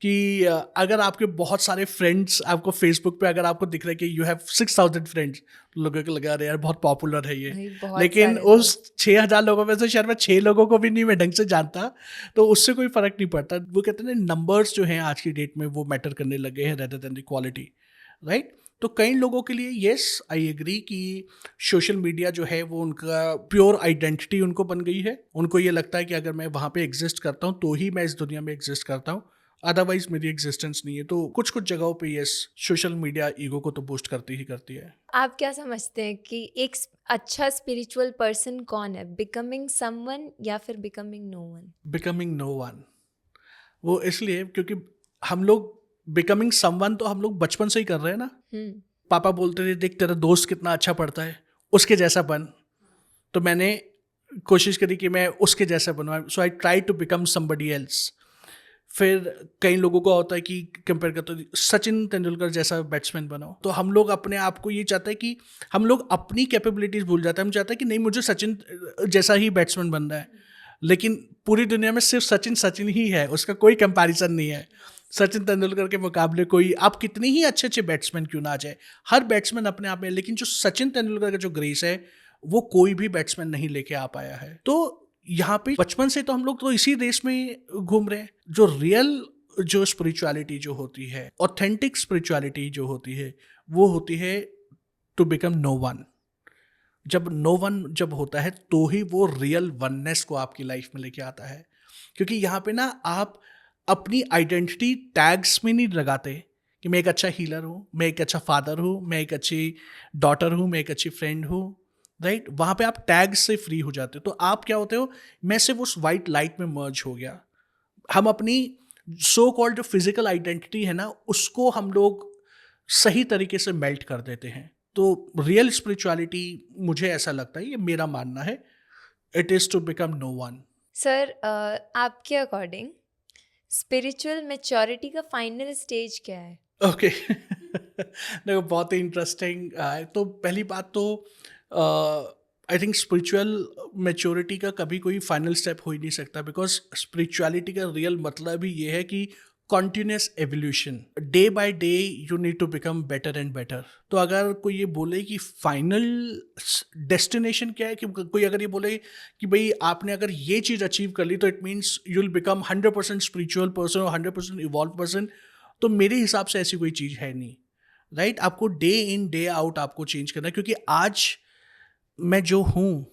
कि अगर आपके बहुत सारे फ्रेंड्स आपको फेसबुक पे अगर आपको दिख रहा है कि यू हैव 6,000 फ्रेंड्स, लोगों को लगा रहे यार बहुत पॉपुलर है ये। भाई, बहुत लेकिन सारे उस 6,000 लोगों में से शायद मैं 6 लोगों को भी नहीं मैं ढंग से जानता, तो उससे कोई फर्क नहीं पड़ता। वो कहते हैं नंबर्स जो हैं आज की डेट में वो मैटर करने लगे हैं rather than the quality, right. तो कई लोगों के लिए येस, आई एग्री कि सोशल मीडिया जो है वो उनका प्योर आइडेंटिटी उनको बन गई है। उनको ये लगता है कि अगर मैं वहाँ पे एग्जिस्ट करता हूँ तो ही मैं इस दुनिया में एग्जिस्ट करता हूँ, अदरवाइज मेरी एग्जिस्टेंस नहीं है। तो कुछ कुछ जगहों पे येस, सोशल मीडिया ईगो को तो बूस्ट करती ही करती है। आप क्या समझते हैं कि एक अच्छा स्पिरिचुअल पर्सन कौन है? बिकमिंग समवन या फिर becoming no one? Becoming no one, वो इसलिए क्योंकि हम लोग बिकमिंग समवन तो हम लोग बचपन से ही कर रहे हैं ना। पापा बोलते थे देख तेरा दोस्त कितना अच्छा पढ़ता है, उसके जैसा बन। तो मैंने कोशिश करी कि मैं उसके जैसा बनूँ, so I try to become somebody else. फिर कई लोगों को होता है कि कंपेयर करते हो सचिन तेंदुलकर जैसा बैट्समैन बनाओ। तो हम लोग अपने आप को ये चाहते हैं कि हम लोग अपनी कैपेबिलिटीज भूल जाते हैं। हम चाहते हैं कि नहीं, मुझे सचिन जैसा ही बैट्समैन बनना है। लेकिन पूरी दुनिया में सिर्फ सचिन सचिन ही है, उसका कोई कंपैरिजन नहीं है। सचिन तेंदुलकर के मुकाबले कोई, आप कितने ही अच्छे अच्छे बैट्समैन क्यों ना आ जाए, हर बैट्समैन अपने आप में, लेकिन जो सचिन तेंदुलकर का जो ग्रेस है वो कोई भी बैट्समैन नहीं लेके आ पाया है। तो यहाँ पे बचपन से तो हम लोग तो इसी रेस में घूम रहे हैं। जो रियल जो स्पिरिचुअलिटी जो होती है, ऑथेंटिक स्पिरिचुअलिटी जो होती है, वो होती है टू बिकम नो वन। जब नो वन जब होता है तो ही वो रियल वननेस को आपकी लाइफ में लेके आता है, क्योंकि यहाँ पे ना आप अपनी आइडेंटिटी टैग्स में नहीं लगाते कि मैं एक अच्छा हीलर हूँ, मैं एक अच्छा फादर हूँ, मैं एक अच्छी डॉटर हूँ, मैं एक अच्छी फ्रेंड हूँ, राइट। वहाँ पे आप टैग से फ्री हो जाते हो। तो आप क्या होते हो, मैं सिर्फ उस वाइट लाइट में मर्ज हो गया। हम अपनी सो कॉल्ड जो फिजिकल आइडेंटिटी है ना, उसको हम लोग सही तरीके से मेल्ट कर देते हैं। तो रियल स्पिरिचुअलिटी, मुझे ऐसा लगता है, ये मेरा मानना है, it is to become no one. Sir आपके अकॉर्डिंग स्पिरिचुअल मैच्योरिटी का फाइनल स्टेज क्या है? ओके देखो, बहुत ही इंटरेस्टिंग। तो पहली बात तो आई थिंक स्पिरिचुअल मैच्योरिटी का कभी कोई फाइनल स्टेप हो ही नहीं सकता, बिकॉज स्पिरिचुअलिटी का रियल मतलब ही ये है कि continuous evolution, day by day you need to become better and better. तो अगर कोई ये बोले कि फाइनल डेस्टिनेशन क्या है, कि कोई अगर ये बोले कि भाई आपने अगर ये चीज़ अचीव कर ली तो it means you will become 100% spiritual person और 100% इवॉल्व पर्सन, तो मेरे हिसाब से ऐसी कोई चीज़ है नहीं, राइट। आपको डे इन डे आउट आपको चेंज करना है, क्योंकि आज मैं जो हूँ,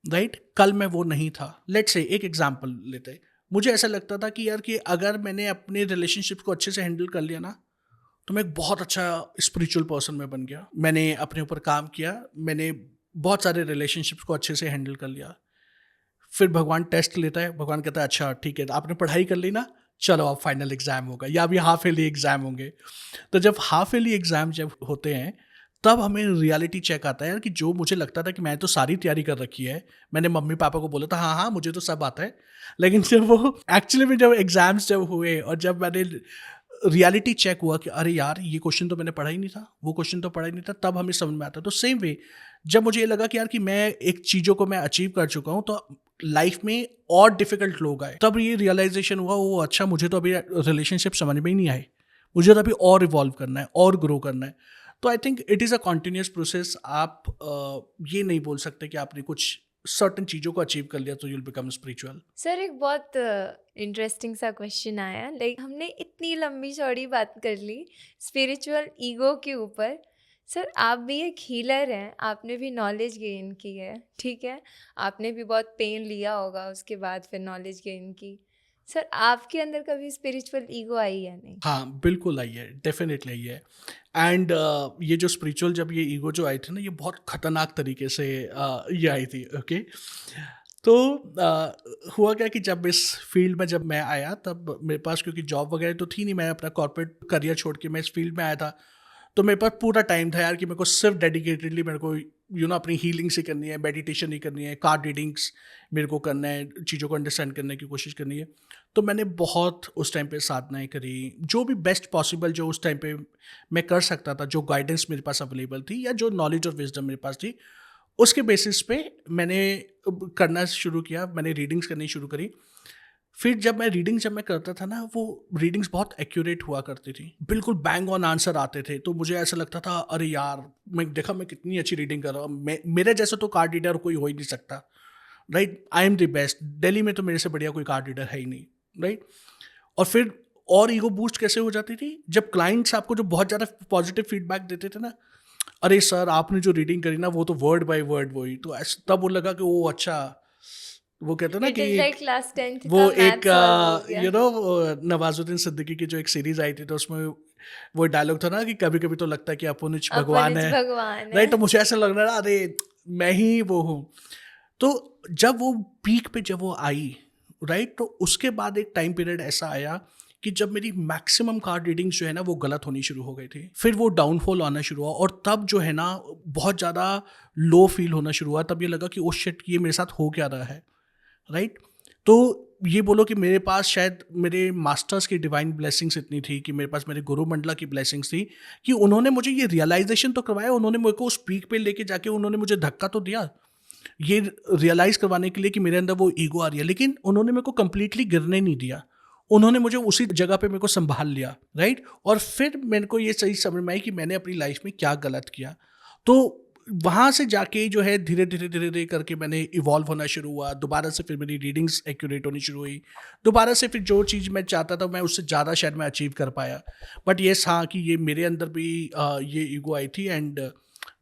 राइट, कल मैं वो नहीं था। लेट्स से एक एग्जांपल लेते हैं। मुझे ऐसा लगता था कि यार कि अगर मैंने अपने रिलेशनशिप को अच्छे से हैंडल कर लिया ना, तो मैं एक बहुत अच्छा स्पिरिचुअल पर्सन में बन गया। मैंने अपने ऊपर काम किया, मैंने बहुत सारे रिलेशनशिप्स को अच्छे से हैंडल कर लिया। फिर भगवान टेस्ट लेता है, भगवान कहता है अच्छा ठीक है, आपने पढ़ाई कर ली ना, चलो अब फाइनल एग्जाम होगा, या अभी हाफ ईयरली एग्जाम होंगे। तो जब हाफ ईयरली एग्जाम जब होते हैं, तब हमें रियलिटी चेक आता है यार कि जो मुझे लगता था कि मैं तो सारी तैयारी कर रखी है, मैंने मम्मी पापा को बोला था हाँ हाँ मुझे तो सब आता है, लेकिन जब वो एक्चुअली में जब एग्जाम्स जब हुए और जब मैंने रियलिटी चेक हुआ कि अरे यार ये क्वेश्चन तो मैंने पढ़ा ही नहीं था, वो क्वेश्चन तो पढ़ा ही नहीं था, तब हमें समझ में आता है। तो सेम वे, जब मुझे ये लगा कि यार कि मैं एक चीज़ों को मैं अचीव कर चुका हूँ, तो लाइफ में और डिफिकल्ट लोग आए, तब ये रियलाइजेशन हुआ, वो अच्छा मुझे तो अभी रिलेशनशिप समझ में ही नहीं आए, मुझे तो अभी और इवॉल्व करना है और ग्रो करना है। तो I think it is a continuous process. आप ये नहीं बोल सकते कि आपने कुछ सर्टन चीज़ों को अचीव कर लिया तो यूल बिकम स्पिरिचुअल। सर एक बहुत इंटरेस्टिंग सा क्वेश्चन आया, लाइक हमने इतनी लंबी चौड़ी बात कर ली स्पिरिचुअल ईगो के ऊपर। सर आप भी एक हीलर हैं, आपने भी नॉलेज गेन की है, ठीक है, आपने भी बहुत पेन लिया होगा, उसके बाद फिर नॉलेज गेन की। सर आपके अंदर कभी स्पिरिचुअल ईगो आई या नहीं? हाँ, बिल्कुल आई है, डेफ़िनेटली आई है। एंड ये जो स्पिरिचुअल जब ये ईगो जो आई थी ना, ये बहुत खतरनाक तरीके से ये आई थी, ओके। तो हुआ क्या कि जब इस फील्ड में जब मैं आया, तब मेरे पास क्योंकि जॉब वगैरह तो थी नहीं, मैं अपना कॉर्पोरेट करियर छोड़ के मैं इस फील्ड में आया था। तो मेरे पास पूरा टाइम था यार कि मेरे को सिर्फ डेडिकेटेडली मेरे को अपनी हीलिंग से करनी है, मेडिटेशन ही करनी है, कार्ड रीडिंग्स मेरे को करना है, चीज़ों को अंडरस्टैंड करने की कोशिश करनी है। तो मैंने बहुत उस टाइम पे साधनाएँ करी, जो भी बेस्ट पॉसिबल जो उस टाइम पे मैं कर सकता था, जो गाइडेंस मेरे पास अवेलेबल थी या जो नॉलेज और विजडम मेरे पास थी, उसके बेसिस पे मैंने करना शुरू किया, मैंने रीडिंग्स करनी शुरू करी। फिर जब मैं करता था ना, वो रीडिंग्स बहुत एक्यूरेट हुआ करती थी, बिल्कुल बैंग ऑन आंसर आते थे। तो मुझे ऐसा लगता था अरे यार, मैं कितनी अच्छी रीडिंग कर रहा हूँ, मेरे जैसा तो कार्ड रीडर कोई हो ही नहीं सकता, right. I am the best, Delhi में तो मेरे से बढ़िया कोई कार्ड रीडर है ही नहीं, राइट। और फिर और ईगो बूस्ट कैसे हो जाती थी, जब क्लाइंट्स आपको जो बहुत ज़्यादा पॉजिटिव फीडबैक देते थे ना, अरे सर आपने जो रीडिंग करी ना वो तो वर्ड बाय वर्ड वही, तो तब वो लगा कि वो अच्छा, वो कहते हैं ना इट कि इज लाइक क्लास 10th वो का एक मैथ सॉल्व हो गया। नवाजुद्दीन सिद्दीकी की जो एक सीरीज आई थी, तो उसमें वो डायलॉग था ना कि कभी कभी तो लगता है कि अपुनिच भगवान अपनिच है, भगवान राइट। है। तो मुझे ऐसा लग रहा था अरे मैं ही वो हूँ। तो जब वो पीक पे जब वो आई, राइट, तो उसके बाद एक टाइम पीरियड ऐसा आया कि जब मेरी मैक्सिमम कार्ड रीडिंग्स जो है ना वो गलत होनी शुरू हो गई थी। फिर वो डाउनफॉल आना शुरू हुआ, और तब जो है ना बहुत ज़्यादा लो फील होना शुरू हुआ। तब ये लगा कि ओ शिट, ये मेरे साथ हो क्या रहा है, राइट। तो ये बोलो कि मेरे पास शायद मेरे मास्टर्स की डिवाइन ब्लेसिंग्स इतनी थी, कि मेरे पास मेरे गुरु मंडला की ब्लेसिंग्स थी, कि उन्होंने मुझे ये रियलाइजेशन तो करवाया, उन्होंने मेरे को उस पीक पे लेके जाके उन्होंने मुझे धक्का तो दिया, ये रियलाइज़ करवाने के लिए कि मेरे अंदर वो ईगो आ रही है, लेकिन उन्होंने मेरे को कंप्लीटली गिरने नहीं दिया। उन्होंने मुझे उसी जगह पे मेरे को संभाल लिया, राइट। और फिर मेरे को ये सही समझ में आई कि मैंने अपनी लाइफ में क्या गलत किया। तो वहाँ से जाके जो है धीरे धीरे करके मैंने इवॉल्व होना शुरू हुआ। दोबारा से फिर मेरी रीडिंग्स एक्यूरेट होनी शुरू हुई। दोबारा से फिर जो चीज़ मैं चाहता था मैं उससे ज़्यादा शायद मैं अचीव कर पाया। बट येस हाँ, कि ये मेरे अंदर भी ये ईगो आई थी, एंड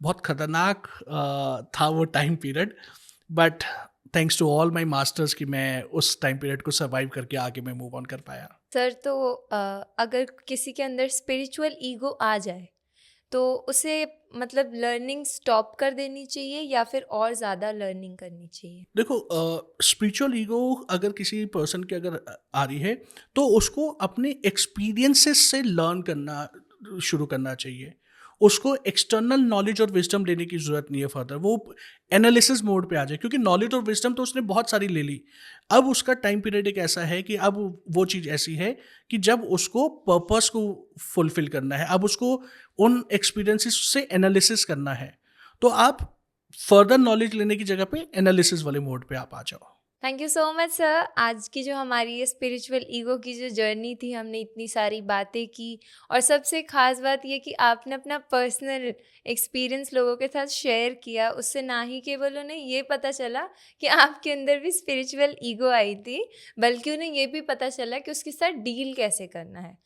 बहुत खतरनाक था वो time period, but thanks to all my masters कि मैं उस टाइम पीरियड को सर्वाइव करके आगे मैं मूव ऑन कर पाया। सर तो अगर किसी के अंदर स्पिरिचुअल ईगो आ जाए तो उसे मतलब लर्निंग स्टॉप कर देनी चाहिए या फिर और ज़्यादा लर्निंग करनी चाहिए? देखो, स्पिरिचुअल ईगो अगर किसी पर्सन के अगर आ रही है तो उसको अपने एक्सपीरियंसेस से लर्न करना शुरू करना चाहिए। उसको एक्सटर्नल नॉलेज और विजडम लेने की ज़रूरत नहीं है फर्दर, वो एनालिसिस मोड पे आ जाए, क्योंकि नॉलेज और विजडम तो उसने बहुत सारी ले ली। अब उसका टाइम पीरियड एक ऐसा है कि अब वो चीज़ ऐसी है कि जब उसको पर्पस को फुलफिल करना है, अब उसको उन एक्सपीरियंसेस से एनालिसिस करना है। तो आप फर्दर नॉलेज लेने की जगह पे एनालिसिस वाले मोड पे आप आ जाओ। Thank you so much sir. आज की जो हमारी ये स्पिरिचुअल ईगो की जो जर्नी थी, हमने इतनी सारी बातें की और सबसे ख़ास बात ये कि आपने अपना पर्सनल एक्सपीरियंस लोगों के साथ शेयर किया। उससे ना ही केवल उन्हें ये पता चला कि आपके अंदर भी स्पिरिचुअल ईगो आई थी, बल्कि उन्हें ये भी पता चला कि उसके साथ डील कैसे करना है,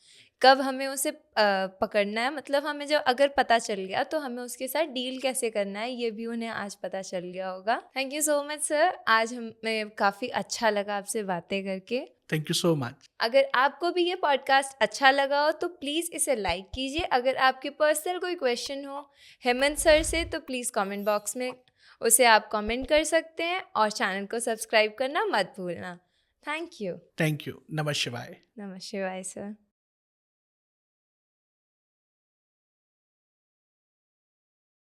कब हमें उसे पकड़ना है, मतलब हमें जब अगर पता चल गया तो हमें उसके साथ डील कैसे करना है, ये भी उन्हें आज पता चल गया होगा। Thank you so much sir, आज हमें काफ़ी अच्छा लगा आपसे बातें करके। Thank you so much. अगर आपको भी ये पॉडकास्ट अच्छा लगा हो तो प्लीज़ इसे लाइक कीजिए। अगर आपके पर्सनल कोई क्वेश्चन हो हेमंत सर से तो प्लीज़ कमेंट बॉक्स में उसे आप कमेंट कर सकते हैं और चैनल को सब्सक्राइब करना मत भूलना। Thank you. Thank you. नमः शिवाय। नमः शिवाय सर।